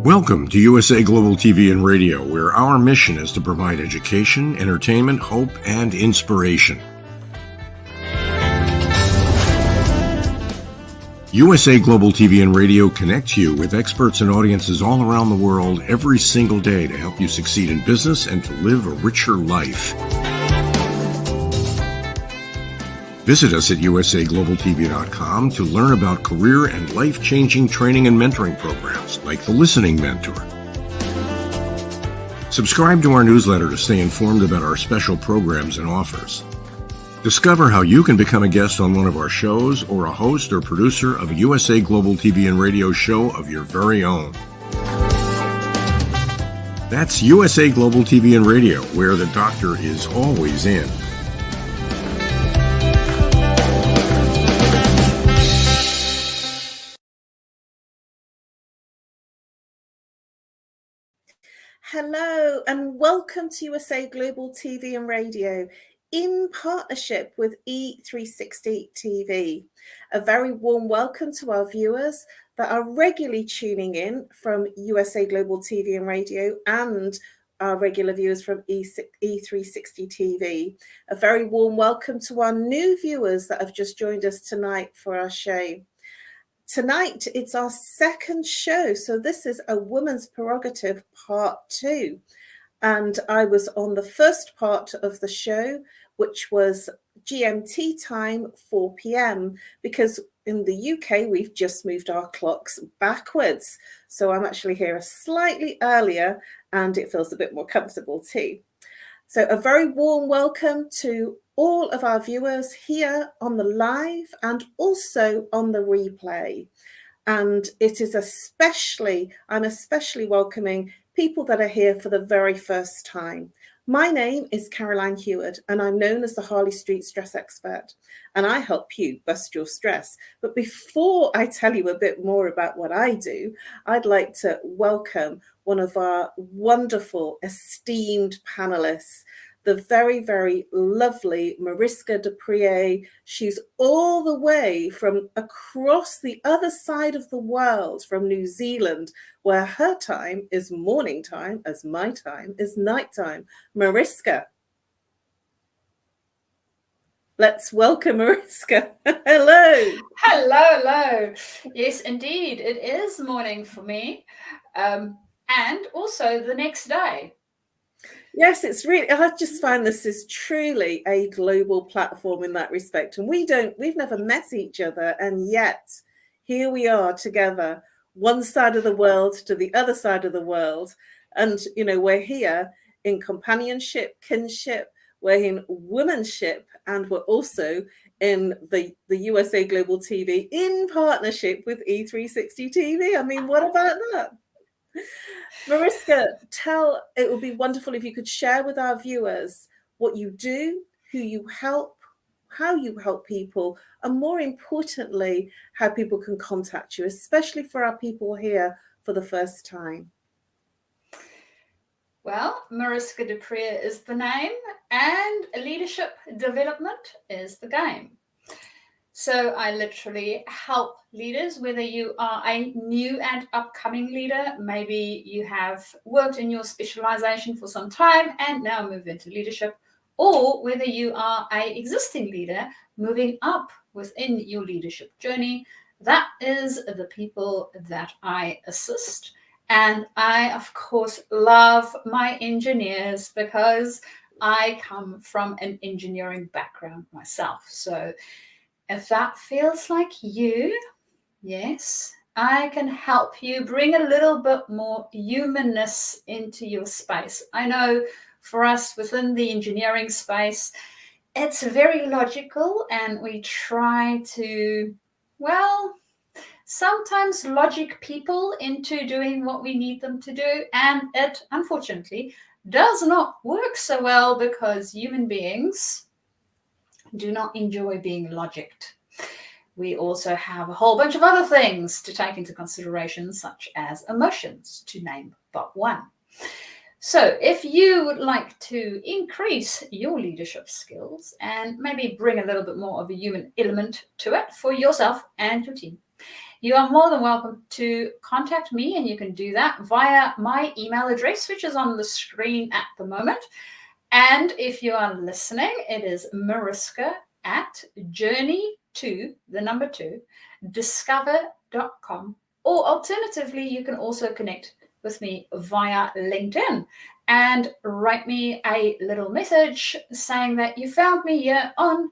Welcome to USA Global TV and Radio, where our mission is to provide education, entertainment, hope, and inspiration. USA Global TV and Radio connects you with experts and audiences all around the world every single day to help you succeed in business and to live a richer life. Visit us at usaglobaltv.com to learn about career and life-changing training and mentoring programs like the Listening Mentor. Subscribe to our newsletter to stay informed about our special programs and offers. Discover how you can become a guest on one of our shows or a host or producer of a USA Global TV and Radio show of your very own. That's USA Global TV and Radio, where the doctor is always in. Hello and welcome to USA Global TV and Radio in partnership with E360 TV. A very warm welcome to our viewers that are regularly tuning in from USA Global TV and Radio and our regular viewers from E360 TV. A very warm welcome to our new viewers that have just joined us tonight for our show. Tonight, it's our second show. So this is a Woman's Prerogative Part 2. And I was on the first part of the show, which was GMT time, 4 p.m. because in the UK, we've just moved our clocks backwards. So I'm actually here slightly earlier and it feels a bit more comfortable too. So a very warm welcome to all of our viewers here on the live and also on the replay. And it is I'm especially welcoming people that are here for the very first time. My name is Caroline HEWARD and I'm known as the Harley Street Stress Expert, and I help you bust your stress. But before I tell you a bit more about what I do, I'd like to welcome one of our wonderful, esteemed panelists, the very, very lovely MARISKA. She's all the way from across the other side of the world, from New Zealand, where her time is morning time, as my time is nighttime. MARISKA. Let's welcome MARISKA. Hello. Hello. Yes, indeed, it is morning for me, and also the next day. Yes, it's really, I just find this is truly a global platform in that respect. And we've never met each other. And yet here we are together, one side of the world to the other side of the world. And, you know, we're here in companionship, kinship, we're in womanship, and we're also in the USA Global TV in partnership with E360 TV. I mean, what about that? MARISKA, it would be wonderful if you could share with our viewers what you do, who you help, how you help people, and more importantly, how people can contact you, especially for our people here for the first time. Well, MARISKA is the name and leadership development is the game. So I literally help leaders, whether you are a new and upcoming leader, maybe you have worked in your specialization for some time and now move into leadership, or whether you are an existing leader moving up within your leadership journey. That is the people that I assist. And I, of course, love my engineers because I come from an engineering background myself. So if that feels like you, yes, I can help you bring a little bit more humanness into your space. I know for us within the engineering space, it's very logical and we try to, well, sometimes logic people into doing what we need them to do. And it, unfortunately, does not work so well because human beings do not enjoy being logicked. We also have a whole bunch of other things to take into consideration, such as emotions, to name but one. So if you would like to increase your leadership skills and maybe bring a little bit more of a human element to it for yourself and your team, you are more than welcome to contact me, and you can do that via my email address, which is on the screen at the moment. And if you are listening, it is mariska@journey2discover.com. Or alternatively, you can also connect with me via LinkedIn and write me a little message saying that you found me here on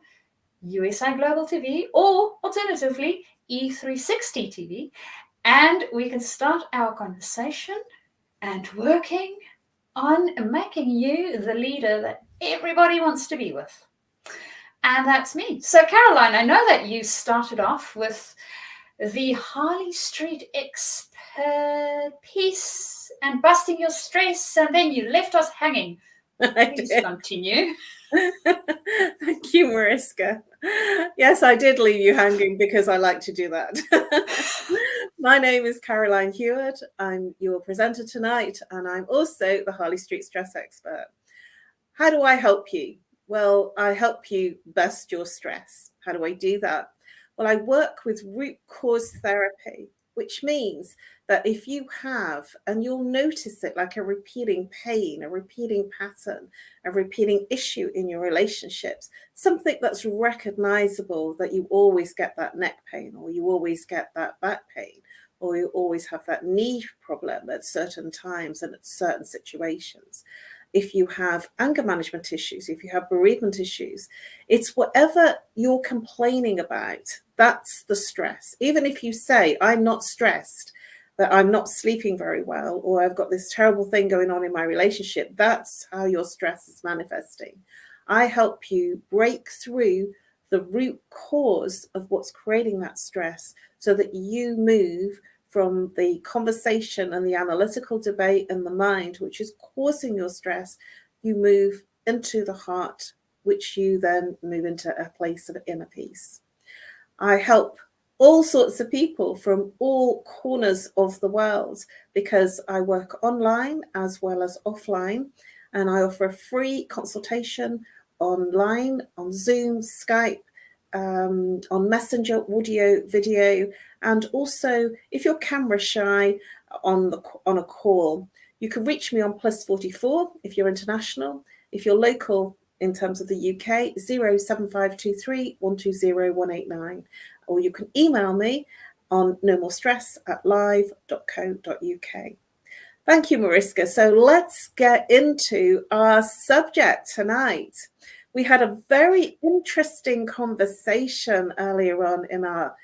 USA Global TV or alternatively E360 TV, and we can start our conversation and working on making you the leader that everybody wants to be with. And that's me. So Caroline, I know that you started off with the Harley Street piece and busting your stress, and then you left us hanging. Please continue. Thank you, Mariska. Yes, I did leave you hanging because I like to do that. My name is Caroline HEWARD. I'm your presenter tonight, and I'm also the Harley Street stress expert. How do I help you? Well, I help you bust your stress. How do I do that? Well, I work with root cause therapy, which means that if you have, and you'll notice it like a repeating pain, a repeating pattern, a repeating issue in your relationships, something that's recognizable, that you always get that neck pain, or you always get that back pain, or you always have that knee problem at certain times and at certain situations. If you have anger management issues, if you have bereavement issues, it's whatever you're complaining about, that's the stress. Even if you say, I'm not stressed, that I'm not sleeping very well, or I've got this terrible thing going on in my relationship, that's how your stress is manifesting. I help you break through the root cause of what's creating that stress so that you move from the conversation and the analytical debate in the mind, which is causing your stress, you move into the heart, which you then move into a place of inner peace. I help all sorts of people from all corners of the world because I work online as well as offline, and I offer a free consultation online, on Zoom, Skype, on Messenger, audio, video, and also if you're camera shy on a call, you can reach me on +44 if you're international. If you're local in terms of the UK, 07523 120 189, or you can email me on nomorestress@live.co.uk. Thank you, Mariska. So let's get into our subject tonight. We had a very interesting conversation earlier on in our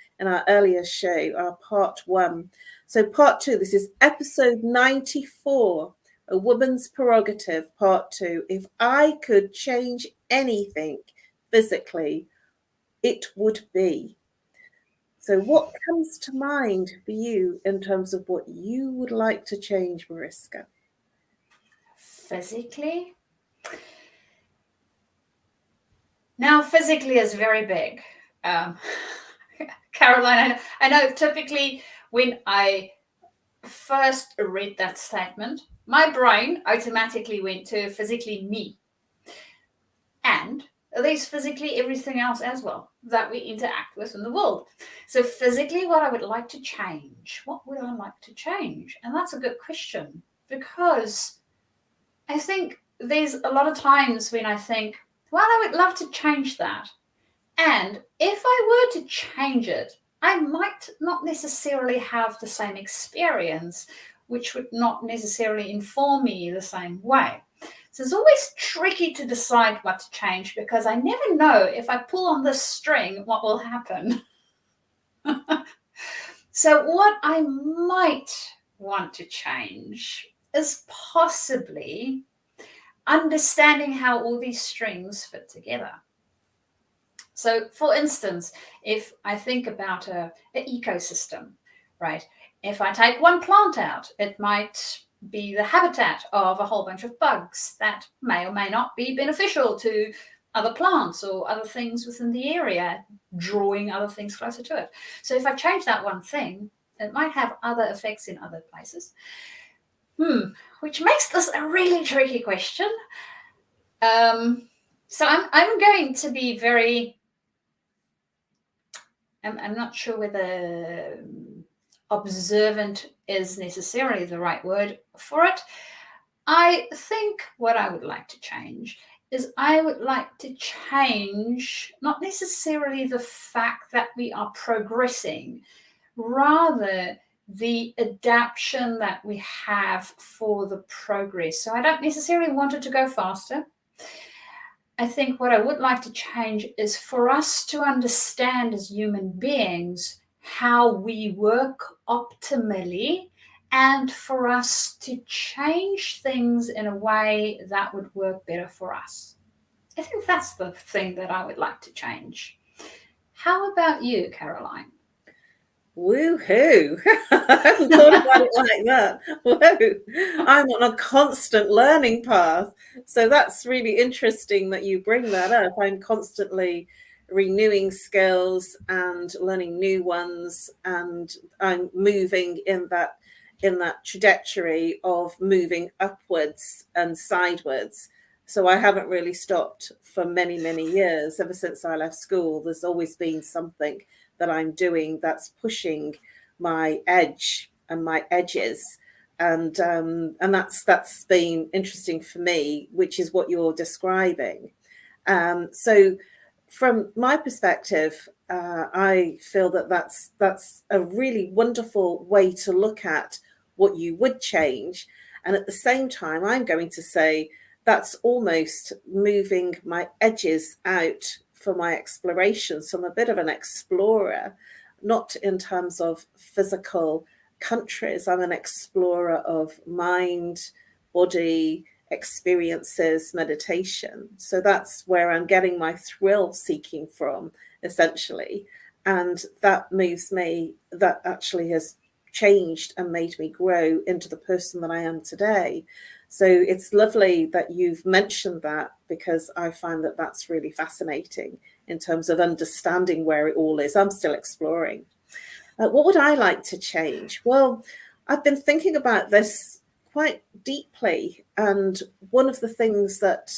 earlier show, our part 1. So part 2, this is episode 94, A Woman's Prerogative, part 2. If I could change anything physically, it would be. So what comes to mind for you in terms of what you would like to change, Mariska? Physically? Now, physically is very big. Caroline, I know typically when I first read that statement, my brain automatically went to physically me. And there's physically everything else as well that we interact with in the world. So physically, what I would like to change, what would I like to change? And that's a good question, because I think there's a lot of times when I think, well, I would love to change that. And if I were to change it, I might not necessarily have the same experience, which would not necessarily inform me the same way. So it's always tricky to decide what to change, because I never know if I pull on this string, what will happen. So what I might want to change is possibly understanding how all these strings fit together. So for instance, if I think about an ecosystem, right? If I take one plant out, it might be the habitat of a whole bunch of bugs that may or may not be beneficial to other plants or other things within the area, drawing other things closer to it. So if I change that one thing, it might have other effects in other places. Which makes this a really tricky question. So I'm going to be very, I'm not sure whether observant is necessarily the right word for it. I think what I would like to change is I would like to change not necessarily the fact that we are progressing, rather the adaptation that we have for the progress. So I don't necessarily want it to go faster. I think what I would like to change is for us to understand as human beings how we work optimally, and for us to change things in a way that would work better for us. I think that's the thing that I would like to change. How about you, Caroline? Woohoo! I hadn't thought about it like that. Whoa. I'm on a constant learning path. So that's really interesting that you bring that up. I'm constantly renewing skills and learning new ones, and I'm moving in that trajectory of moving upwards and sideways. So I haven't really stopped for many, many years. Ever since I left school, there's always been something that I'm doing that's pushing my edge and my edges, and that's been interesting for me, which is what you're describing. So from my perspective, I feel that that's a really wonderful way to look at what you would change, and at the same time, I'm going to say that's almost moving my edges out for my exploration. So I'm a bit of an explorer, not in terms of physical countries. I'm an explorer of mind, body, experiences, meditation. So that's where I'm getting my thrill seeking from, essentially. And that moves me, that actually has changed and made me grow into the person that I am today. So it's lovely that you've mentioned that, because I find that that's really fascinating in terms of understanding where it all is. I'm still exploring. What would I like to change? Well, I've been thinking about this quite deeply. And one of the things that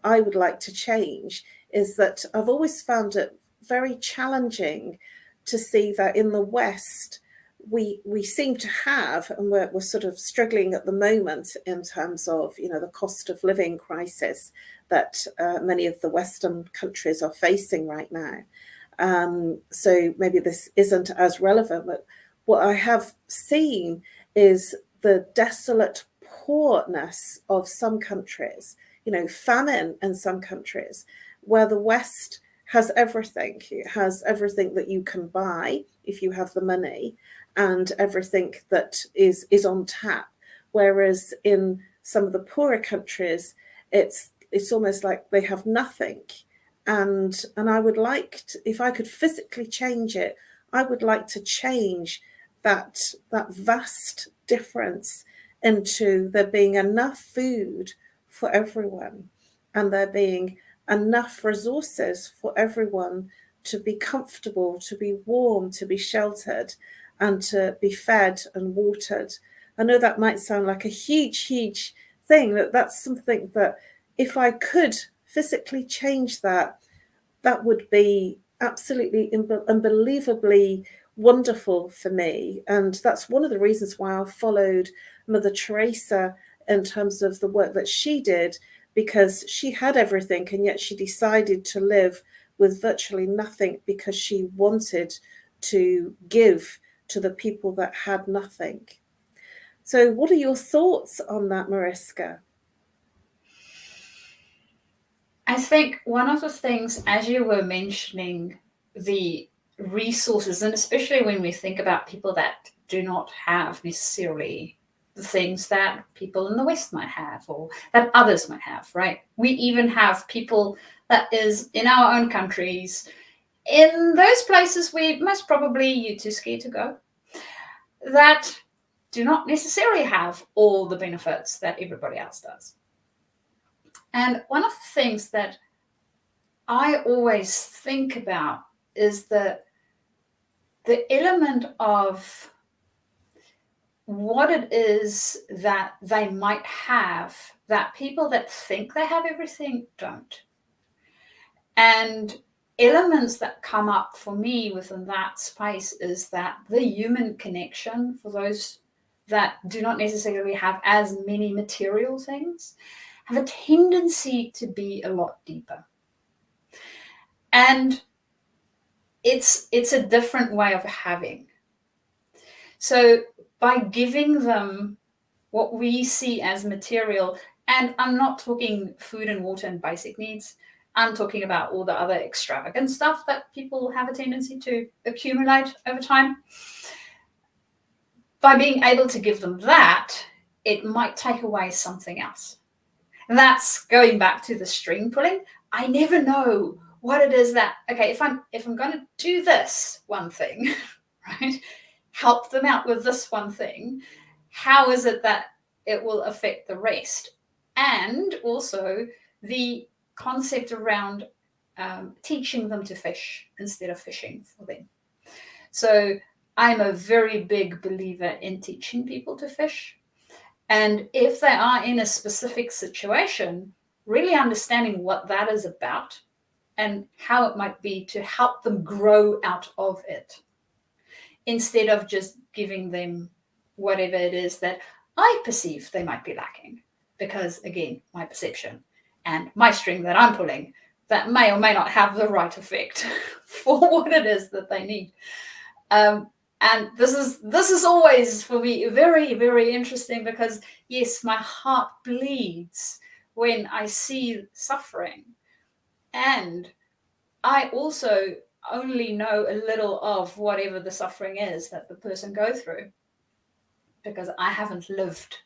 I would like to change is that I've always found it very challenging to see that in the West, we seem to have, and we're sort of struggling at the moment in terms of, the cost of living crisis that many of the Western countries are facing right now. So maybe this isn't as relevant, but what I have seen is the desolate poorness of some countries, famine in some countries, where the West has everything. It has everything that you can buy if you have the money, and everything that is on tap. Whereas in some of the poorer countries, it's almost like they have nothing. And I would like to, if I could physically change it, I would like to change that vast difference into there being enough food for everyone, and there being enough resources for everyone to be comfortable, to be warm, to be sheltered, and to be fed and watered. I know that might sound like a huge thing, that's something that if I could physically change that would be absolutely unbelievably wonderful for me. And that's one of the reasons why I followed Mother Teresa in terms of the work that she did, because she had everything and yet she decided to live with virtually nothing because she wanted to give to the people that had nothing. So what are your thoughts on that, Mariska? I think one of the things, as you were mentioning, the resources, and especially when we think about people that do not have necessarily the things that people in the West might have, or that others might have, right? We even have people that is in our own countries, in those places where most probably you're too scared to go, that do not necessarily have all the benefits that everybody else does. And one of the things that I always think about is the element of what it is that they might have that people that think they have everything don't. And elements that come up for me within that space is that the human connection, for those that do not necessarily have as many material things, have a tendency to be a lot deeper. And it's a different way of having. So by giving them what we see as material, and I'm not talking food and water and basic needs, I'm talking about all the other extravagant stuff that people have a tendency to accumulate over time. By being able to give them that, it might take away something else. And that's going back to the string pulling. I never know what it is that, okay, if I'm going to do this one thing, right, help them out with this one thing, how is it that it will affect the rest? And also the concept around teaching them to fish instead of fishing for them. So I'm a very big believer in teaching people to fish. And if they are in a specific situation, really understanding what that is about and how it might be to help them grow out of it, instead of just giving them whatever it is that I perceive they might be lacking. Because again, my perception and my string that I'm pulling, that may or may not have the right effect for what it is that they need. And this is always for me very, very interesting, because yes, my heart bleeds when I see suffering. And I also only know a little of whatever the suffering is that the person goes through, because I haven't lived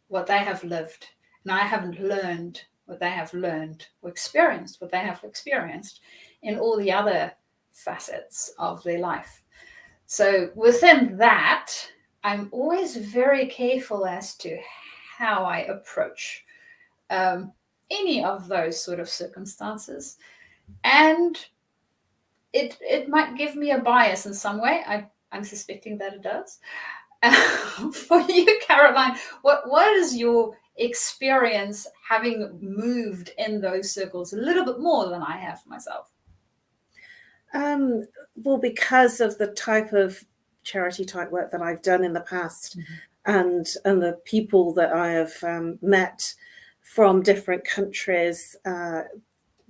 what they have lived, and I haven't learned what they have learned, or experienced what they have experienced in all the other facets of their life. So within that, I'm always very careful as to how I approach any of those sort of circumstances. And it might give me a bias in some way. I'm suspecting that it does. For you, Caroline, what is your experience having moved in those circles a little bit more than I have myself? Well, because of the type of charity type work that I've done in the past, and the people that I have met from different countries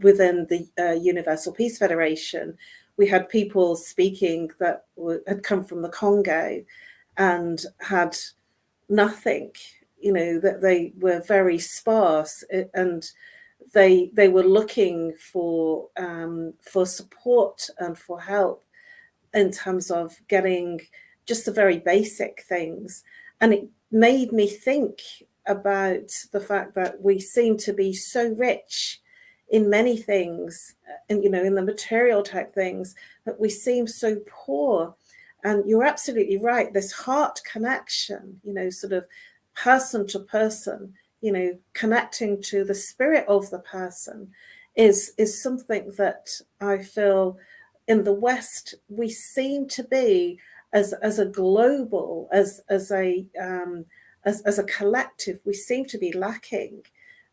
within the Universal Peace Federation, we had people speaking that had come from the Congo and had nothing, that they were very sparse, and they were looking for support and for help in terms of getting just the very basic things. And it made me think about the fact that we seem to be so rich in many things, and in the material type things, but we seem so poor. And you're absolutely right, this heart connection, sort of person to person, connecting to the spirit of the person is something that I feel in the West we seem to be, as a global, as a collective, we seem to be lacking.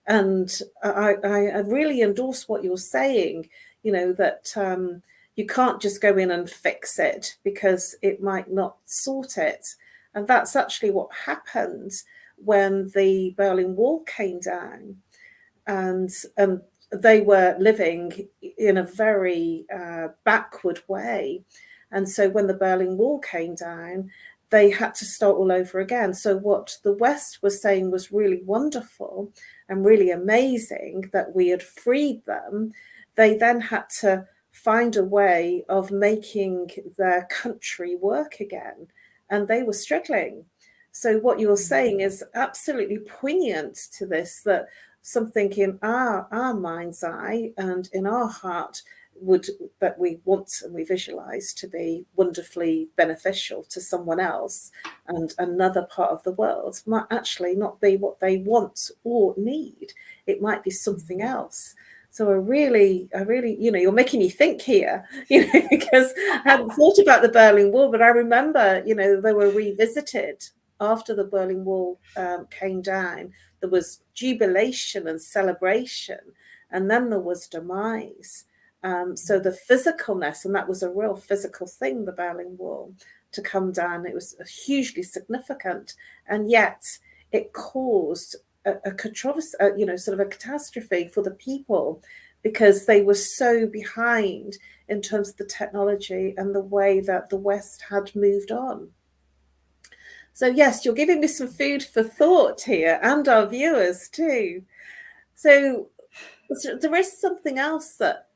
And I really endorse what you're saying, that you can't just go in and fix it because it might not sort it. And that's actually what happened when the Berlin Wall came down, and they were living in a very backward way. And so when the Berlin Wall came down, they had to start all over again. So what the West was saying was really wonderful and really amazing that we had freed them. They then had to find a way of making their country work again, and they were struggling. So what you're saying is absolutely poignant to this, that something in our mind's eye and in our heart that we want and we visualize to be wonderfully beneficial to someone else and another part of the world might actually not be what they want or need. It might be something else. So I really, you're making me think here, because I hadn't thought about the Berlin Wall, but I remember, they were revisited after the Berlin Wall came down. There was jubilation and celebration, and then there was demise. So the physicalness, and that was a real physical thing, the Berlin Wall, to come down, it was hugely significant, and yet it caused a controversy, sort of a catastrophe for the people, because they were so behind in terms of the technology and the way that the West had moved on. So yes, you're giving me some food for thought here, and our viewers too. So there is something else that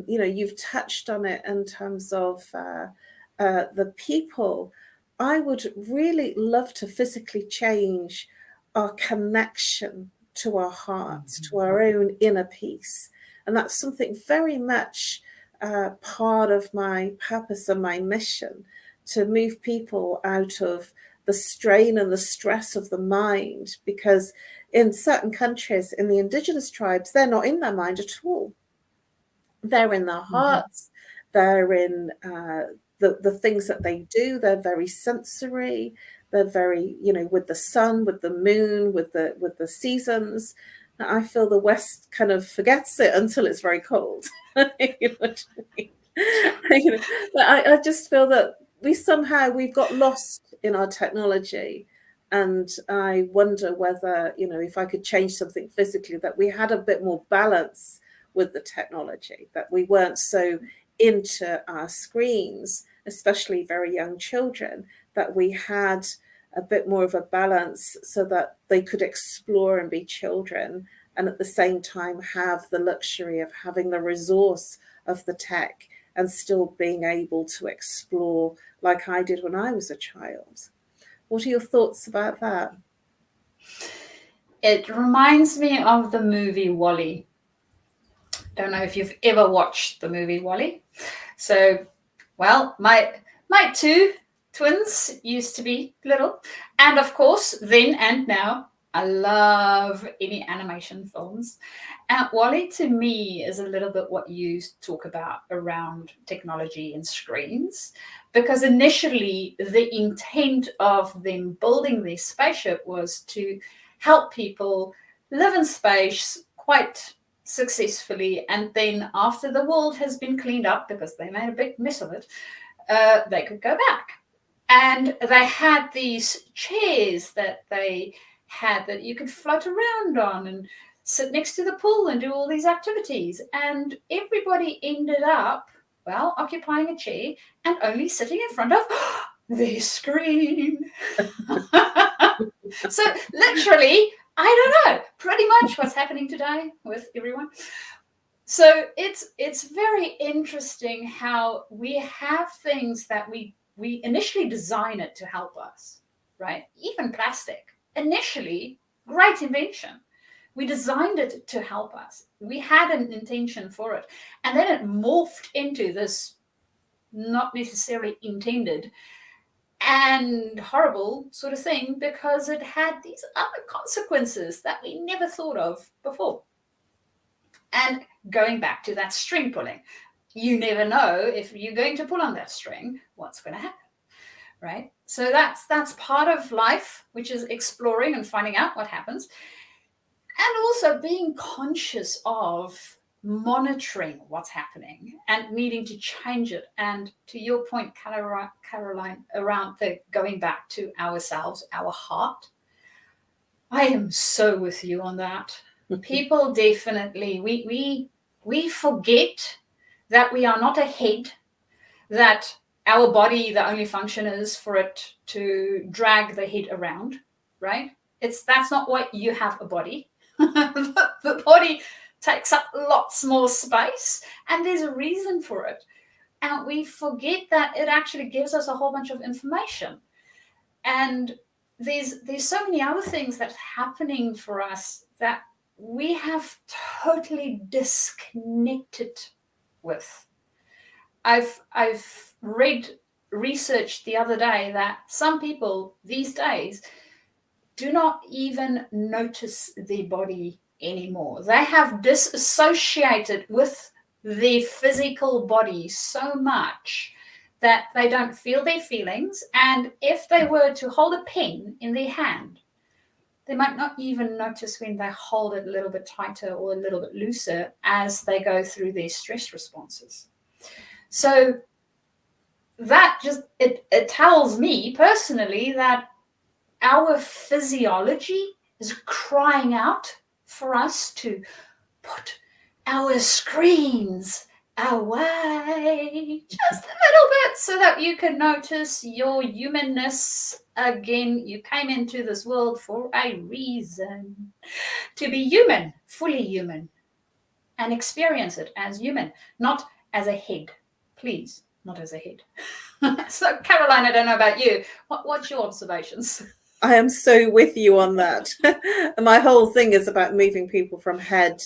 you've touched on it in terms of the people. I would really love to physically change our connection to our hearts, to our own inner peace, and that's something very much part of my purpose and my mission, to move people out of the strain and the stress of the mind, because in certain countries, in the indigenous tribes, they're not in their mind at all. They're in their hearts. They're in the things that they do. They're very sensory. They're very, with the sun, with the moon, with the seasons. I feel the West kind of forgets it until it's very cold. You know what I mean? I just feel that we've got lost in our technology. And I wonder whether, if I could change something physically, that we had a bit more balance with the technology, that we weren't so into our screens, especially very young children, that we had a bit more of a balance so that they could explore and be children, and at the same time have the luxury of having the resource of the tech and still being able to explore like I did when I was a child. What are your thoughts about that? It reminds me of the movie WALL-E. Don't know if you've ever watched the movie WALL-E. So, well, my two twins used to be little. And of course, then and now, I love any animation films. And WALL-E to me is a little bit what you talk about around technology and screens, because initially the intent of them building their spaceship was to help people live in space quite successfully. And then after the world has been cleaned up, because they made a big mess of it, they could go back. And they had these chairs that they had that you could float around on and sit next to the pool and do all these activities. And everybody ended up, well, occupying a chair and only sitting in front of their screen. So literally, I don't know, pretty much what's happening today with everyone. So it's very interesting how we have things that we initially design it to help us, right? Even plastic, initially, great invention. We designed it to help us. We had an intention for it. And then it morphed into this not necessarily intended and horrible sort of thing, because it had these other consequences that we never thought of before. And going back to that string pulling, you never know if you're going to pull on that string, what's going to happen, right? So that's part of life, which is exploring and finding out what happens. And also being conscious of monitoring what's happening and needing to change it. And to your point, Caroline, around the going back to ourselves, our heart, I am so with you on that. People definitely, we forget that we are not a head, that our body, the only function is for it to drag the head around, right? That's not what you have a body. The body takes up lots more space, and there's a reason for it. And we forget that it actually gives us a whole bunch of information. And there's so many other things that's happening for us that we have totally disconnected with. I've read research the other day that some people these days do not even notice their body anymore. They have disassociated with their physical body so much that they don't feel their feelings. And if they were to hold a pen in their hand, They might not even notice when they hold it a little bit tighter or a little bit looser as they go through their stress responses. So that just, it tells me personally that our physiology is crying out for us to put our screens away just a little bit so that you can notice your humanness again. You came into this world for a reason, to be human, fully human, and experience it as human, not as a head. Please, not as a head. So, Caroline, I don't know about you. What's your observations? I am so with you on that. My whole thing is about moving people from head,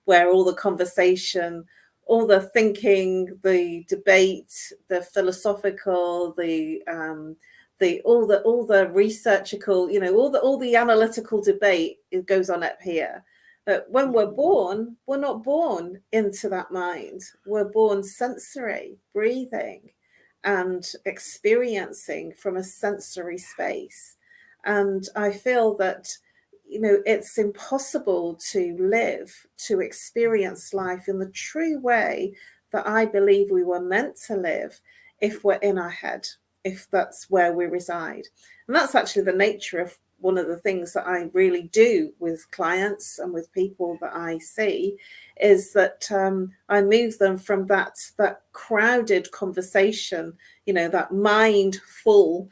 where all the conversation, all the thinking, the debate, the philosophical, all the researchical, you know, all the analytical debate, it goes on up here. But when we're born, we're not born into that mind. We're born sensory, breathing and experiencing from a sensory space. And I feel that, you know, it's impossible to live, to experience life in the true way that I believe we were meant to live if we're in our head, if that's where we reside. And that's actually the nature of one of the things that I really do with clients and with people that I see, is that I move them from that crowded conversation, you know, that mindfulness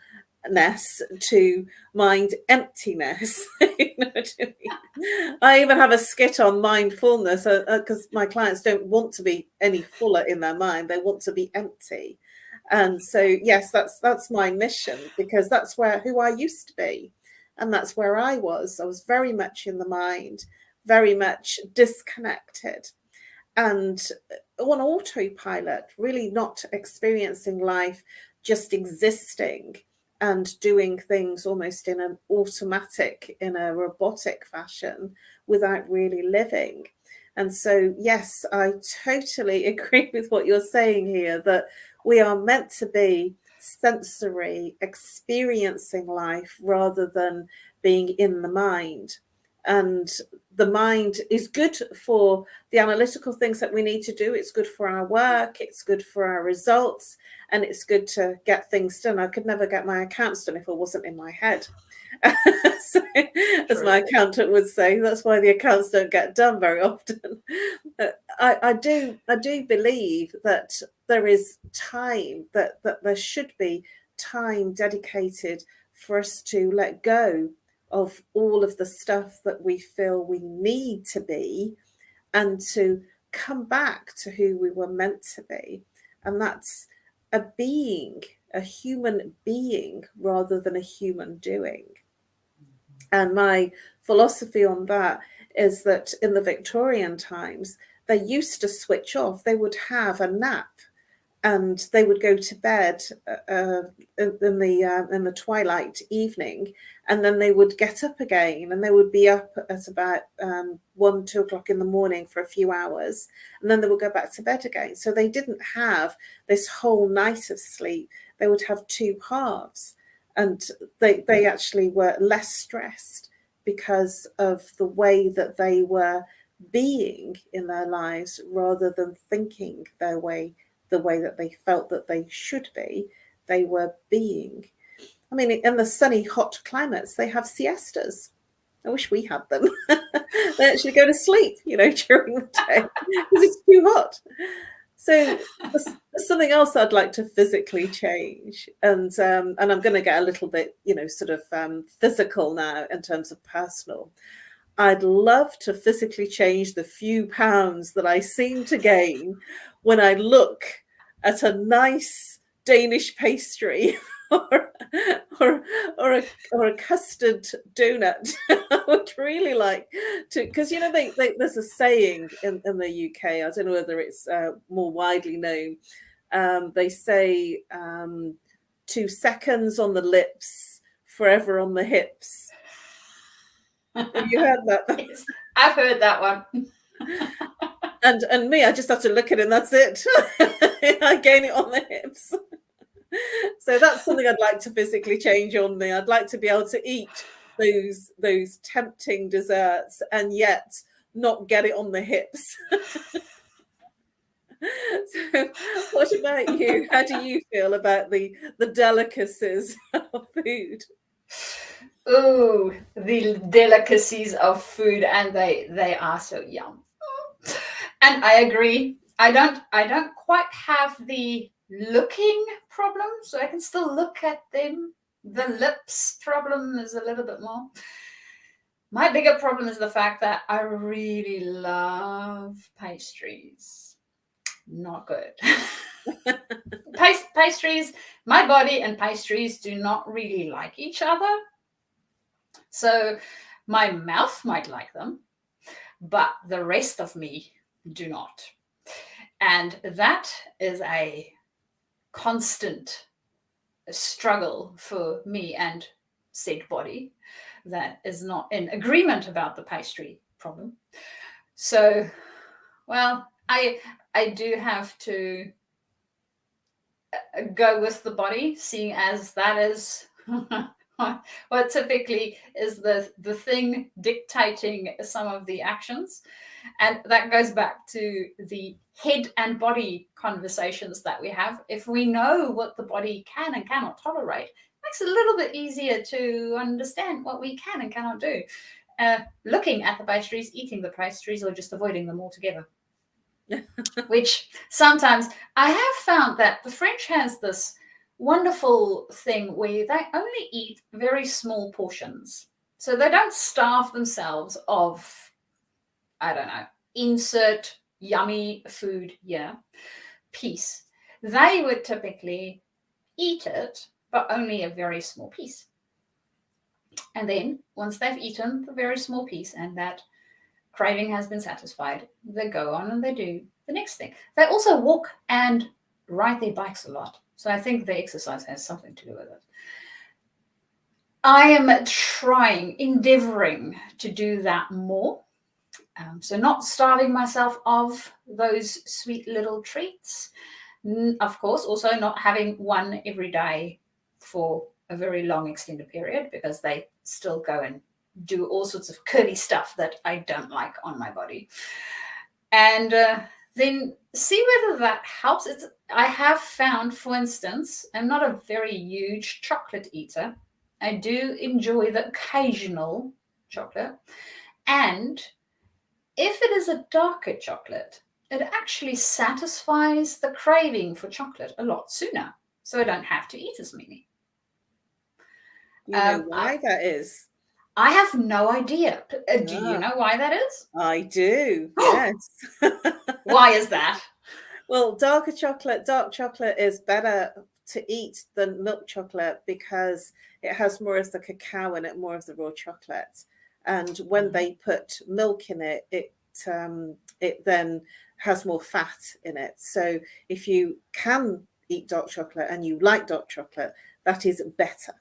to mind emptiness. You know what I mean? I even have a skit on mindfulness because my clients don't want to be any fuller in their mind. They want to be empty. And so, yes, that's my mission, because that's who I used to be. And that's where I was. I was very much in the mind, very much disconnected and on autopilot, really not experiencing life, just existing and doing things almost in an automatic, in a robotic fashion without really living. And so, yes, I totally agree with what you're saying here, that we are meant to be sensory, experiencing life rather than being in the mind. And the mind is good for the analytical things that we need to do. It's good for our work. It's good for our results. And it's good to get things done. I could never get my accounts done if I wasn't in my head. So, as my accountant would say, that's why the accounts don't get done very often. I do believe that there is time, that there should be time dedicated for us to let go of all of the stuff that we feel we need to be, and to come back to who we were meant to be. And that's a being, a human being, rather than a human doing. And my philosophy on that is that in the Victorian times, they used to switch off. They would have a nap and they would go to bed in the twilight evening, and then they would get up again, and they would be up at about 1-2 o'clock in the morning for a few hours, and then they would go back to bed again. So they didn't have this whole night of sleep. They would have two halves, and they actually were less stressed because of the way that they were being in their lives, rather than thinking the way that they felt that they should be. They were being. I mean, in the sunny, hot climates, they have siestas. I wish we had them. They actually go to sleep, you know, during the day because it's too hot. So there's something else I'd like to physically change. And I'm going to get a little bit, you know, sort of physical now in terms of personal. I'd love to physically change the few pounds that I seem to gain when I look at a nice Danish pastry or a custard donut. I would really like to, because, you know, there's a saying in the UK, I don't know whether it's more widely known. They say 2 seconds on the lips, forever on the hips. Have you heard that? Yes, I've heard that one. And me, I just have to look at it and that's it. I gain it on the hips. So that's something I'd like to physically change on me. I'd like to be able to eat those tempting desserts and yet not get it on the hips. So what about you? How do you feel about the delicacies of food? Oh, the delicacies of food, and they are so yum. And I agree. I don't quite have the looking problem, so I can still look at them. The lips problem is a little bit more. My bigger problem is the fact that I really love pastries. Not good. Pastries, my body and pastries do not really like each other. So my mouth might like them, but the rest of me do not. And that is a constant struggle for me and said body that is not in agreement about the pastry problem. So, well, I do have to go with the body, seeing as that is what typically is the thing dictating some of the actions. And that goes back to the head and body conversations that we have. If we know what the body can and cannot tolerate, it makes it a little bit easier to understand what we can and cannot do. Looking at the pastries, eating the pastries, or just avoiding them altogether. Which sometimes I have found that the French has this wonderful thing where they only eat very small portions. So they don't starve themselves of, I don't know, insert yummy food here, piece. They would typically eat it, but only a very small piece. And then once they've eaten the very small piece and that craving has been satisfied, they go on and they do the next thing. They also walk and ride their bikes a lot. So I think the exercise has something to do with it. I am endeavoring to do that more. So not starving myself of those sweet little treats. Of course, also not having one every day for a very long extended period, because they still go and do all sorts of curly stuff that I don't like on my body. And then see whether that helps. I have found, for instance, I'm not a very huge chocolate eater. I do enjoy the occasional chocolate. And if it is a darker chocolate, it actually satisfies the craving for chocolate a lot sooner. So I don't have to eat as many. You know why that is? I have no idea. Do you know why that is? I do, yes. Why is that? Well, dark chocolate is better to eat than milk chocolate because it has more of the cacao in it, more of the raw chocolate. And when they put milk in it, it then has more fat in it. So if you can eat dark chocolate and you like dark chocolate, that is better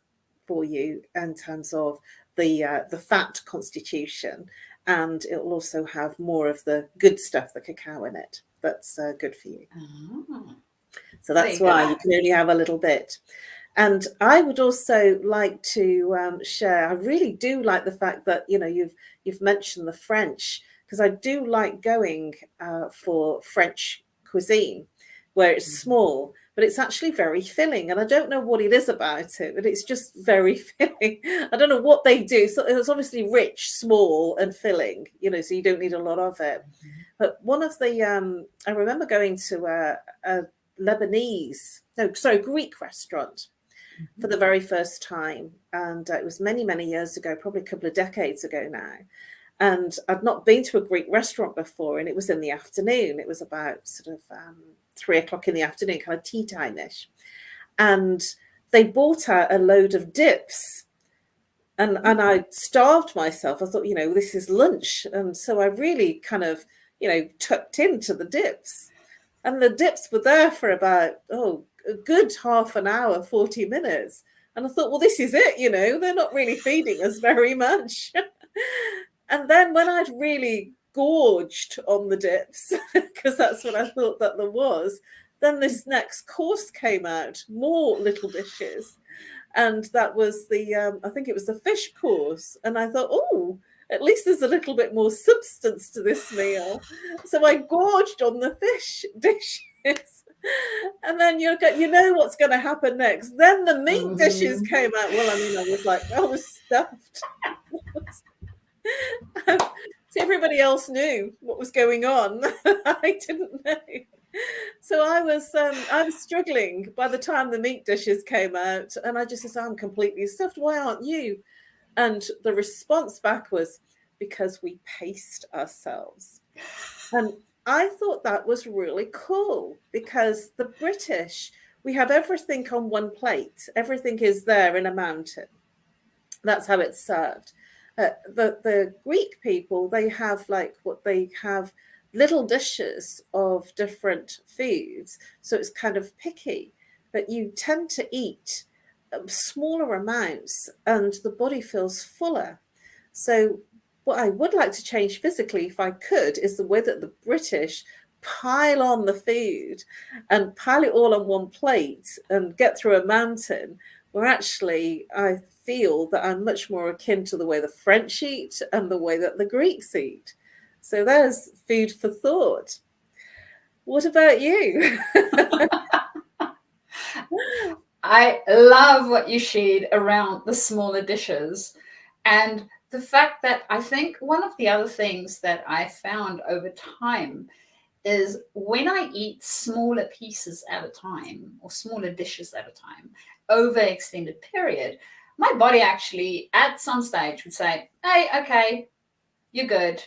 for you in terms of the fat constitution, and it will also have more of the good stuff, the cacao in it. That's good for you. So that's why you can only have a little bit. And I would also like to share, I really do like the fact that, you know, you've mentioned the French, because I do like going for French cuisine where it's small, but it's actually very filling. And I don't know what it is about it, but it's just very filling. I don't know what they do. So it's obviously rich, small and filling, you know, so you don't need a lot of it. But one of the, I remember going to a Greek restaurant for the very first time. And it was many, many years ago, probably a couple of decades ago now. And I'd not been to a Greek restaurant before, and it was in the afternoon. It was about sort of 3 o'clock in the afternoon, kind of tea time-ish. And they brought out a load of dips. And I starved myself. I thought, you know, this is lunch. And so I really kind of, you know, tucked into the dips. And the dips were there for about, a good half an hour, 40 minutes. And I thought, well, this is it, you know, they're not really feeding us very much. And then when I'd really gorged on the dips, because that's what I thought that there was, then this next course came out, more little dishes. and that was I think it was the fish course. And I thought, oh, at least there's a little bit more substance to this meal. So I gorged on the fish dishes. And then you know what's going to happen next. Then the meat dishes came out. Well, I mean, I was stuffed. So everybody else knew what was going on. I didn't know. So I was struggling by the time the meat dishes came out, and I just said, I'm completely stuffed. Why aren't you? And the response back was, because we paced ourselves. And I thought that was really cool, because the British, we have everything on one plate. Everything is there in a mountain. That's how it's served. The Greek people, they have little dishes of different foods. So it's kind of picky, but you tend to eat smaller amounts and the body feels fuller. So what I would like to change physically, if I could, is the way that the British pile on the food and pile it all on one plate and get through a mountain, where actually I feel that I'm much more akin to the way the French eat and the way that the Greeks eat. So there's food for thought. What about you? I love what you shared around the smaller dishes, and the fact that I think one of the other things that I found over time is when I eat smaller pieces at a time or smaller dishes at a time over an extended period, my body actually at some stage would say, hey, okay, you're good.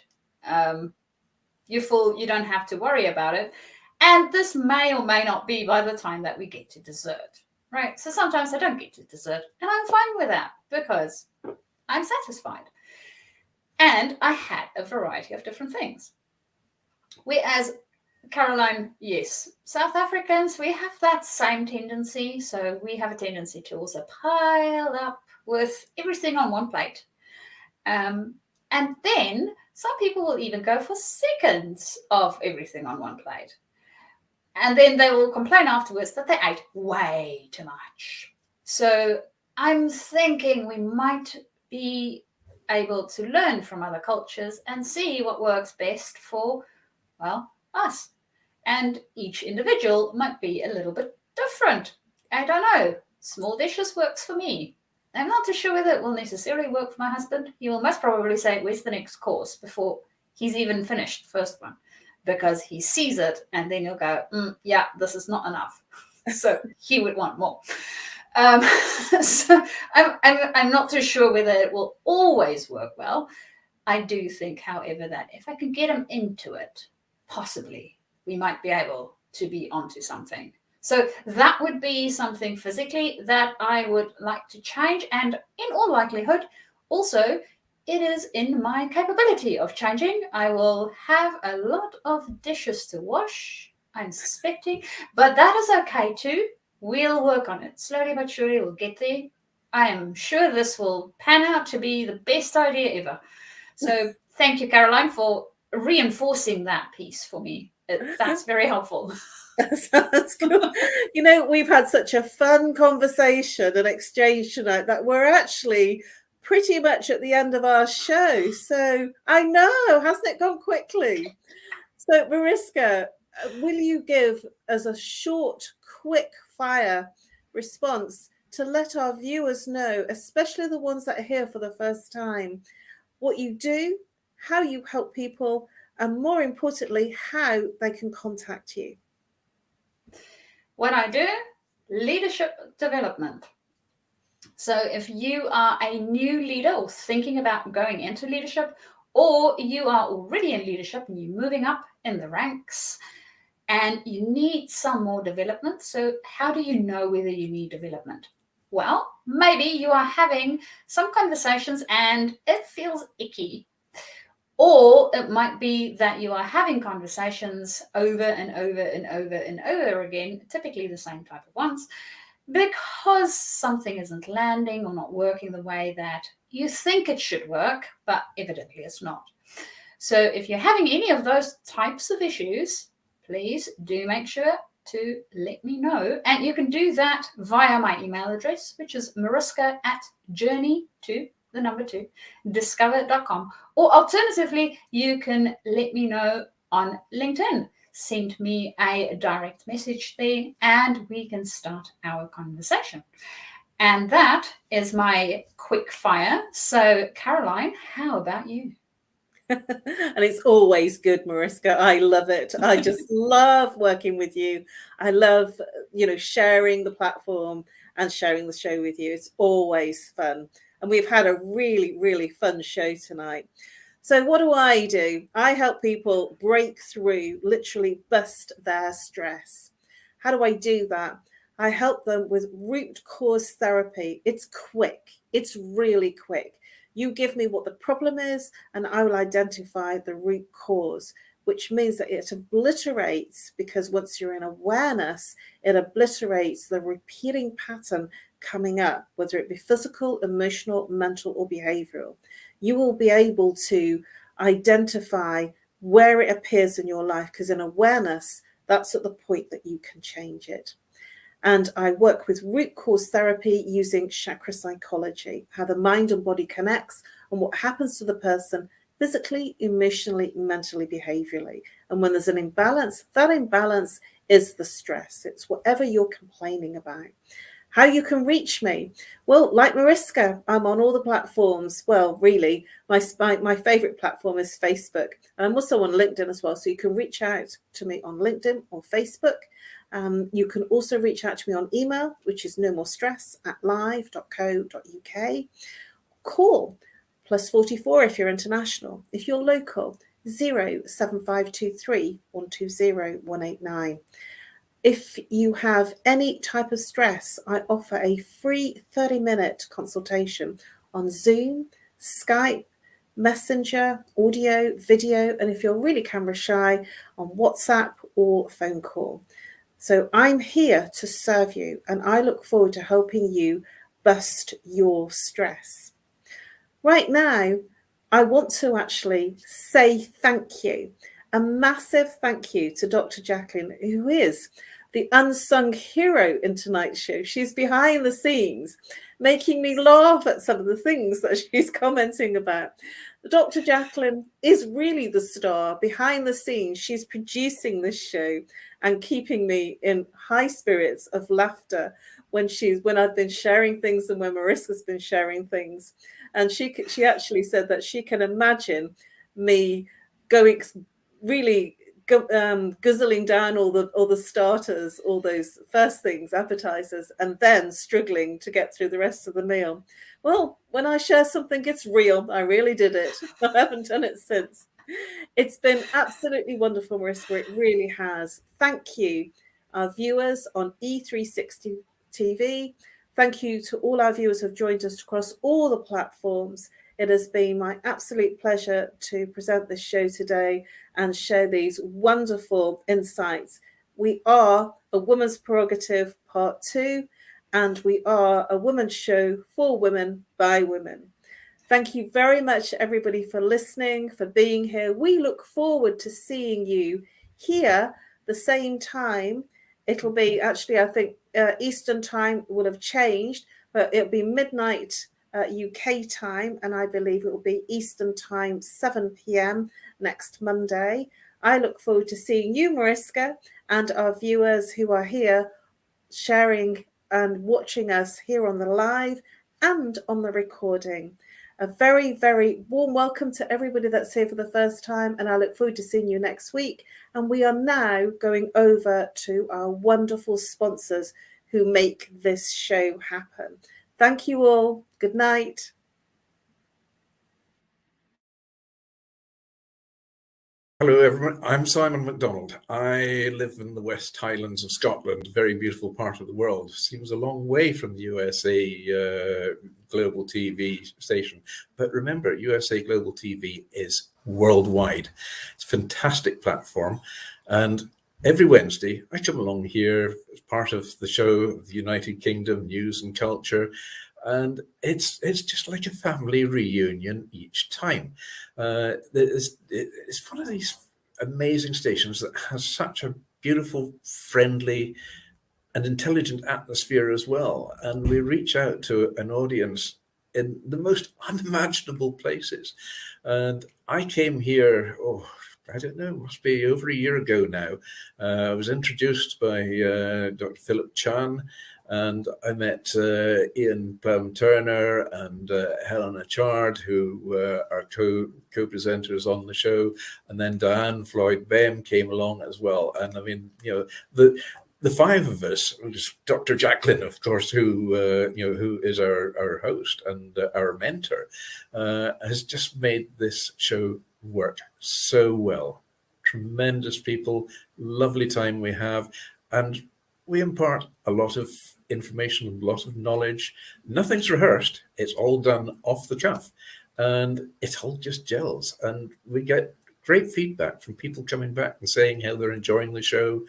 You're full. You don't have to worry about it. And this may or may not be by the time that we get to dessert, right? So sometimes I don't get to dessert and I'm fine with that because I'm satisfied. And I had a variety of different things. Whereas Caroline, yes, South Africans, we have that same tendency. So we have a tendency to also pile up with everything on one plate. And then some people will even go for seconds of everything on one plate. And then they will complain afterwards that they ate way too much. So I'm thinking we might be able to learn from other cultures and see what works best for, well, us. And each individual might be a little bit different. I don't know. Small dishes works for me. I'm not too sure whether it will necessarily work for my husband. He will most probably say, where's the next course, before he's even finished the first one, because he sees it and then he'll go, yeah, this is not enough. So he would want more. So I'm not too sure whether it will always work well. I do think, however, that if I can get him into it, possibly we might be able to be onto something. So that would be something physically that I would like to change. And in all likelihood, also, it is in my capability of changing. I will have a lot of dishes to wash, I'm suspecting, but that is okay too. We'll work on it. Slowly but surely we'll get there. I am sure this will pan out to be the best idea ever. So thank you, Caroline, for reinforcing that piece for me. That's very helpful. That's cool. You know, we've had such a fun conversation and exchange tonight that we're actually pretty much at the end of our show. So I know, hasn't it gone quickly? So Mariska, will you give us a short, quick fire response to let our viewers know, especially the ones that are here for the first time, what you do, how you help people, and more importantly, how they can contact you? What I do, leadership development. So if you are a new leader or thinking about going into leadership, or you are already in leadership and you're moving up in the ranks and you need some more development. So how do you know whether you need development? Well, maybe you are having some conversations and it feels icky. Or it might be that you are having conversations over and over and over and over again, typically the same type of ones, because something isn't landing or not working the way that you think it should work, but evidently it's not. So if you're having any of those types of issues, please do make sure to let me know. And you can do that via my email address, which is mariska@journey2discover.com. Or alternatively, you can let me know on LinkedIn. Send me a direct message there and we can start our conversation. And that is my quick fire. So, Caroline, how about you? And it's always good, Mariska. I love it. I just love working with you. I love, sharing the platform and sharing the show with you. It's always fun. And we've had a really, really fun show tonight. So what do? I help people break through, literally bust their stress. How do I do that? I help them with root cause therapy. It's quick. It's really quick. You give me what the problem is, and I will identify the root cause, which means that it obliterates, because once you're in awareness, it obliterates the repeating pattern coming up, whether it be physical, emotional, mental, or behavioral. You will be able to identify where it appears in your life, because in awareness, that's at the point that you can change it. And I work with root cause therapy using chakra psychology, how the mind and body connects and what happens to the person physically, emotionally, mentally, behaviorally. And when there's an imbalance, that imbalance is the stress. It's whatever you're complaining about. How you can reach me? Well, like Mariska, I'm on all the platforms. Well, really, my favorite platform is Facebook. And I'm also on LinkedIn as well. So you can reach out to me on LinkedIn or Facebook. You can also reach out to me on email, which is nomorestress@live.co.uk. Call +44 if you're international. If you're local, 07523 120 189. If you have any type of stress, I offer a free 30-minute consultation on Zoom, Skype, Messenger, audio, video, and if you're really camera shy, on WhatsApp or phone call. So I'm here to serve you, and I look forward to helping you bust your stress. Right now, I want to actually say thank you, a massive thank you to Dr. Jacalyn, who is the unsung hero in tonight's show. She's behind the scenes, making me laugh at some of the things that she's commenting about. Dr. Jacalyn is really the star behind the scenes. She's producing this show and keeping me in high spirits of laughter when I've been sharing things and when Mariska's been sharing things. And she actually said that she can imagine me going really guzzling down all the starters, all those first things, appetizers, and then struggling to get through the rest of the meal. Well, when I share something, it's real. I really did it. I haven't done it since. It's been absolutely wonderful, Mariska. It really has. Thank you, our viewers on E360 TV. Thank you to all our viewers who have joined us across all the platforms. It has been my absolute pleasure to present this show today and share these wonderful insights. We are a Woman's Prerogative Part 2, and we are a women's show for women by women. Thank you very much, everybody, for listening, for being here. We look forward to seeing you here the same time. It'll be, actually, I think Eastern time will have changed, but it'll be midnight UK time, and I believe it will be Eastern time, 7 p.m. next Monday. I look forward to seeing you, Mariska, and our viewers who are here sharing and watching us here on the live and on the recording. A very, very warm welcome to everybody that's here for the first time, and I look forward to seeing you next week. And we are now going over to our wonderful sponsors who make this show happen. Thank you all. Good night. Hello everyone, I'm Simon MacDonald. I live in the West Highlands of Scotland, a very beautiful part of the world. Seems a long way from the USA Global TV station. But remember, USA Global TV is worldwide. It's a fantastic platform. And every Wednesday, I come along here as part of the show of the United Kingdom, News and Culture. And it's just like a family reunion each time. It's one of these amazing stations that has such a beautiful, friendly, and intelligent atmosphere as well. And we reach out to an audience in the most unimaginable places. And I came here, I don't know, must be over a year ago now. I was introduced by Dr. Philip Chan, and I met Ian Plum-Turner and Helena Chard, who are co-presenters on the show. And then Diane Floyd-Bem came along as well. And I mean, the five of us, Dr. Jacalyn, of course, who is our host and our mentor, has just made this show work so well. Tremendous people, lovely time we have, and we impart a lot of information, a lot of knowledge. Nothing's rehearsed. It's all done off the cuff, and it all just gels. And we get great feedback from people coming back and saying how they're enjoying the show.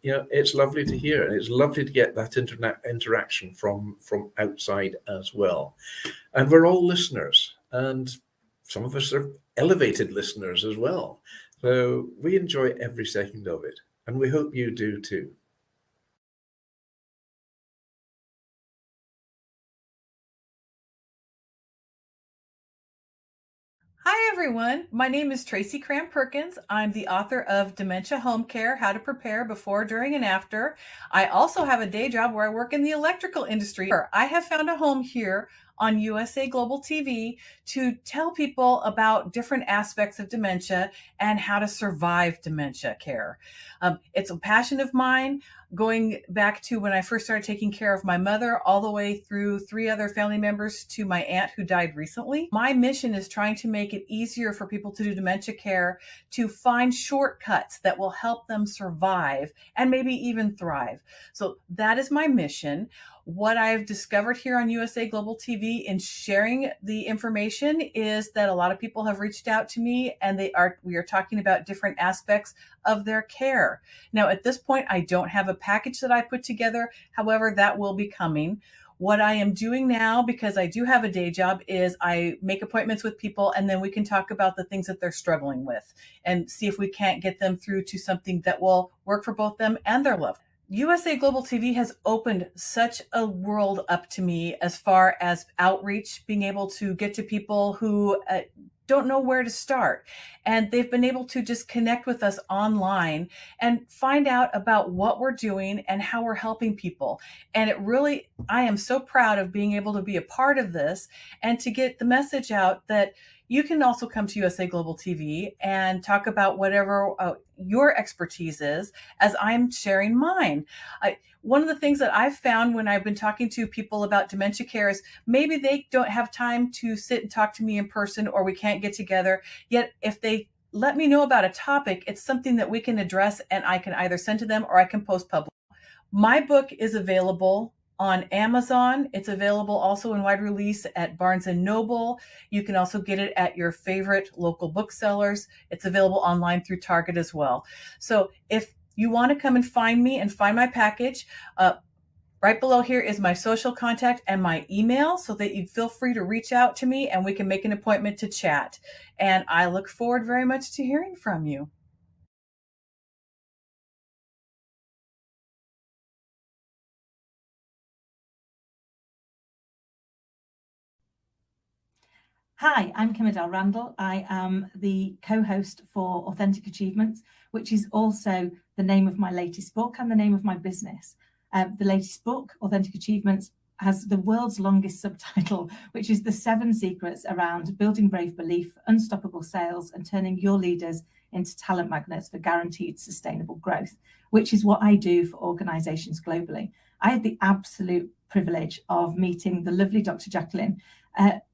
It's lovely to hear. It's lovely to get that interaction from outside as well. And we're all listeners, and some of us are elevated listeners as well. So we enjoy every second of it, and we hope you do too. Hi, everyone. My name is Tracy Cram-Perkins. I'm the author of Dementia Home Care, How to Prepare Before, During, and After. I also have a day job where I work in the electrical industry. I have found a home here on USA Global TV to tell people about different aspects of dementia and how to survive dementia care. It's a passion of mine, going back to when I first started taking care of my mother, all the way through 3 other family members to my aunt who died recently. My mission is trying to make it easier for people to do dementia care, to find shortcuts that will help them survive and maybe even thrive. So that is my mission. What I've discovered here on USA Global TV in sharing the information is that a lot of people have reached out to me, and we are talking about different aspects of their care. Now, at this point, I don't have a package that I put together. However, that will be coming. What I am doing now, because I do have a day job, is I make appointments with people, and then we can talk about the things that they're struggling with and see if we can't get them through to something that will work for both them and their loved ones. USA Global TV has opened such a world up to me as far as outreach, being able to get to people who don't know where to start. And they've been able to just connect with us online and find out about what we're doing and how we're helping people. And I am so proud of being able to be a part of this and to get the message out that you can also come to USA Global TV and talk about whatever your expertise is, as I'm sharing mine. One of the things that I've found when I've been talking to people about dementia care is maybe they don't have time to sit and talk to me in person, or we can't get together. Yet if they let me know about a topic, it's something that we can address, and I can either send to them or I can post public. My book is available on Amazon. It's available also in wide release at Barnes & Noble. You can also get it at your favorite local booksellers. It's available online through Target as well. So if you want to come and find me and find my package, right below here is my social contact and my email, so that you feel free to reach out to me and we can make an appointment to chat. And I look forward very much to hearing from you. Hi, I'm Kim Adele Randall. I am the co-host for Authentic Achievements, which is also the name of my latest book and the name of my business. The latest book, Authentic Achievements, has the world's longest subtitle, which is the 7 secrets around building brave belief, unstoppable sales, and turning your leaders into talent magnets for guaranteed sustainable growth, which is what I do for organizations globally. I had the absolute privilege of meeting the lovely Dr. Jacalyn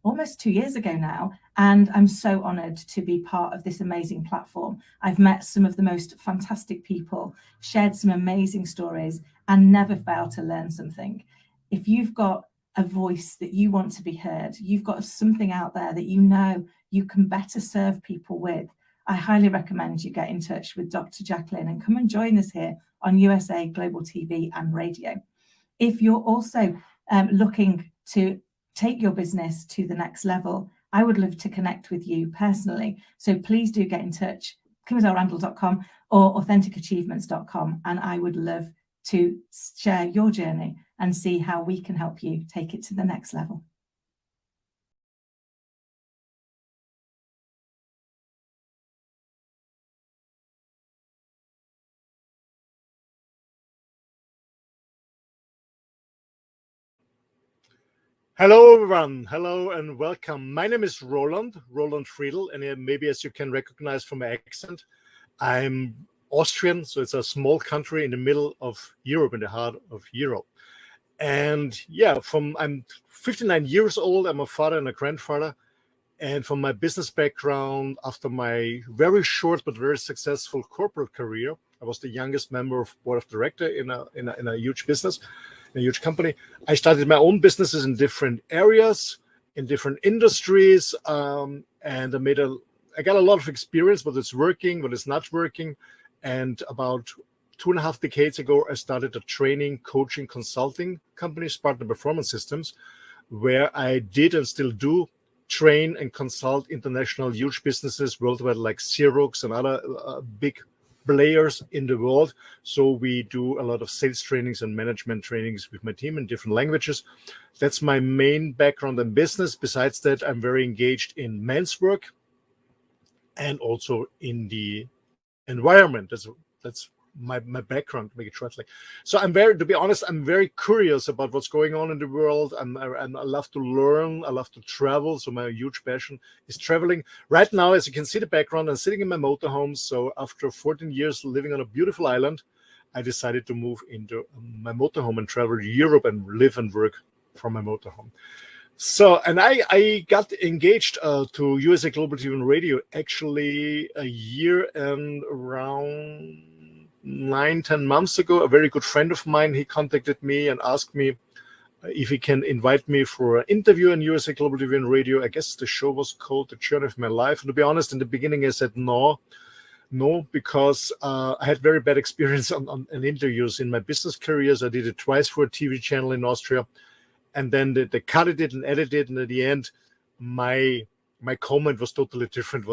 almost 2 years ago now, and I'm so honored to be part of this amazing platform. I've met some of the most fantastic people, shared some amazing stories, and never failed to learn something. If you've got a voice that you want to be heard, you've got something out there that you know you can better serve people with, I highly recommend you get in touch with Dr. Jacalyn and come and join us here on USA Global TV and Radio. If you're also looking to take your business to the next level, I would love to connect with you personally. So please do get in touch. KimAdelRandall.com or AuthenticAchievements.com, and I would love to share your journey and see how we can help you take it to the next level. Hello, everyone. Hello and welcome. My name is Roland Friedl, and maybe as you can recognize from my accent, I'm Austrian, so it's a small country in the middle of Europe, in the heart of Europe. And yeah, I'm 59 years old. I'm a father and a grandfather. And from my business background, after my very short but very successful corporate career, I was the youngest member of board of directors in a huge business, in a huge company. I started my own businesses in different areas, in different industries, and I got a lot of experience, what is working, what is not working. And about 2.5 decades ago, I started a training, coaching, consulting company, Spartan Performance Systems, where I did and still do train and consult international huge businesses worldwide like Xerox and other big players in the world. So we do a lot of sales trainings and management trainings with my team in different languages. That's my main background in business. Besides that, I'm very engaged in men's work and also in the environment. That's my background, to make it short. So to be honest, I'm very curious about what's going on in the world. I love to learn. I love to travel. So my huge passion is traveling. Right now, as you can see the background, I'm sitting in my motorhome. So after 14 years living on a beautiful island, I decided to move into my motorhome and travel to Europe and live and work from my motorhome. So, and I got engaged to USA Global TV and Radio actually a year and around 9-10 months ago. A very good friend of mine, he contacted me and asked me if he can invite me for an interview on USA Global TV and Radio. I guess the show was called The Journey of My Life. And to be honest, in the beginning I said no, because I had very bad experience on interviews in my business careers. I did it twice for a TV channel in Austria. And then they cut it and edited it, and at the end, my comment was totally different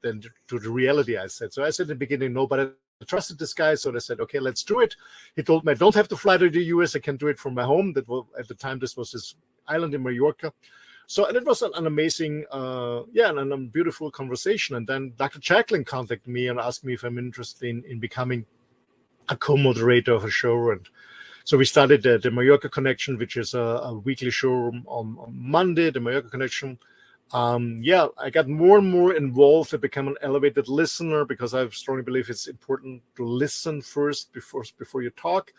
than to the reality I said. So I said in the beginning, no, but I trusted this guy, so I said, okay, let's do it. He told me I don't have to fly to the US, I can do it from my home. That was, at the time, this was his island in Mallorca. So, and it was an amazing, and a beautiful conversation. And then Dr. Jacalyn contacted me and asked me if I'm interested in becoming a co-moderator of a show. And so we started the Mallorca Connection, which is a weekly show on Monday, the Mallorca Connection. I got more and more involved. I became an elevated listener because I strongly believe it's important to listen first before you talk.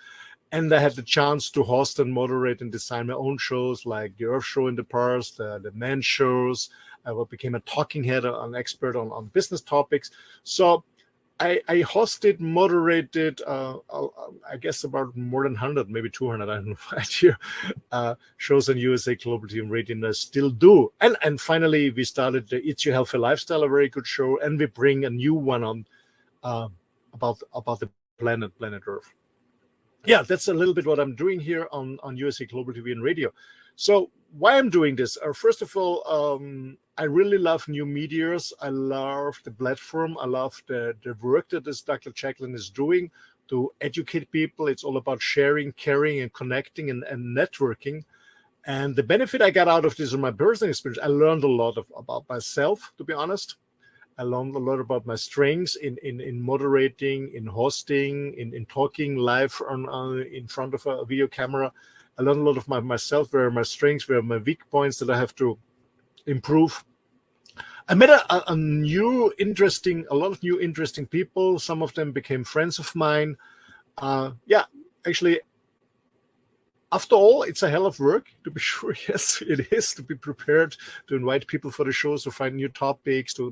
And I had the chance to host and moderate and design my own shows like the Earth Show in the past, the Men shows. I became a talking head, an expert on business topics. So I hosted, moderated, I guess about more than 100, maybe 200, I don't know, idea, shows on USA Global TV and Radio, and I still do. And finally, we started the It's Your Healthy Lifestyle, a very good show, and we bring a new one on about the planet Earth. Yeah, that's a little bit what I'm doing here on USA Global TV and Radio. So why I'm doing this? First of all, I really love new medias. I love the platform. I love the work that this Dr. Jacalyn is doing to educate people. It's all about sharing, caring, and connecting and networking. And the benefit I got out of this in my personal experience, I learned a lot about myself, to be honest. I learned a lot about my strengths in moderating, in hosting, in talking live in front of a video camera. I learned a lot of myself, where my strengths, where my weak points that I have to improve. I met a lot of new interesting people. Some of them became friends of mine. Actually, after all, it's a hell of work, to be sure. Yes, it is, to be prepared to invite people for the shows, to find new topics, to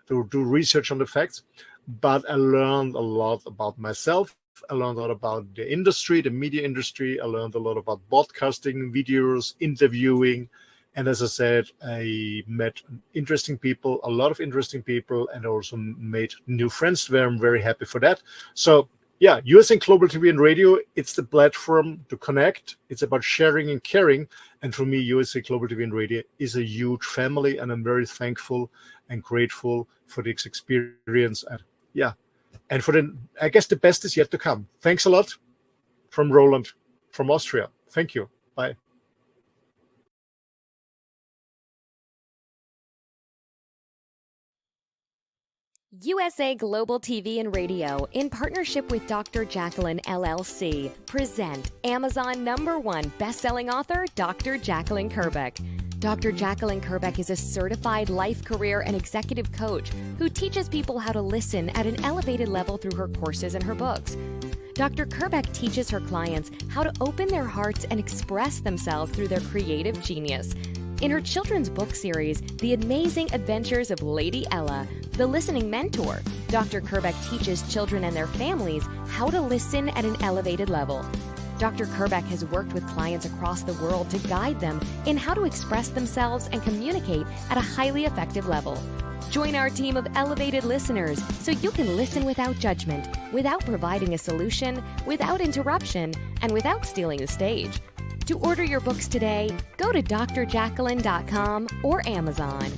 do research on the facts. But I learned a lot about myself. I learned a lot about the industry, the media industry. I learned a lot about broadcasting, videos, interviewing. And as I said, I met interesting people, a lot of interesting people, and also made new friends where I'm very happy for that. So yeah, USA Global TV and Radio, it's the platform to connect. It's about sharing and caring. And for me, USA Global TV and Radio is a huge family, and I'm very thankful and grateful for this experience. And yeah, and for I guess the best is yet to come. Thanks a lot from Roland from Austria. Thank you. Bye. USA Global TV and Radio, in partnership with Dr. Jacalyn LLC, present Amazon #1 best-selling author, Dr. Jacalyn Kerbeck. Dr. Jacalyn Kerbeck is a certified life, career, and executive coach who teaches people how to listen at an elevated level through her courses and her books. Dr. Kerbeck teaches her clients how to open their hearts and express themselves through their creative genius. In her children's book series, The Amazing Adventures of Lady Ella, the listening mentor, Dr. Kerbeck teaches children and their families how to listen at an elevated level. Dr. Kerbeck has worked with clients across the world to guide them in how to express themselves and communicate at a highly effective level. Join our team of elevated listeners so you can listen without judgment, without providing a solution, without interruption, and without stealing the stage. To order your books today, go to drjacalyn.com or Amazon.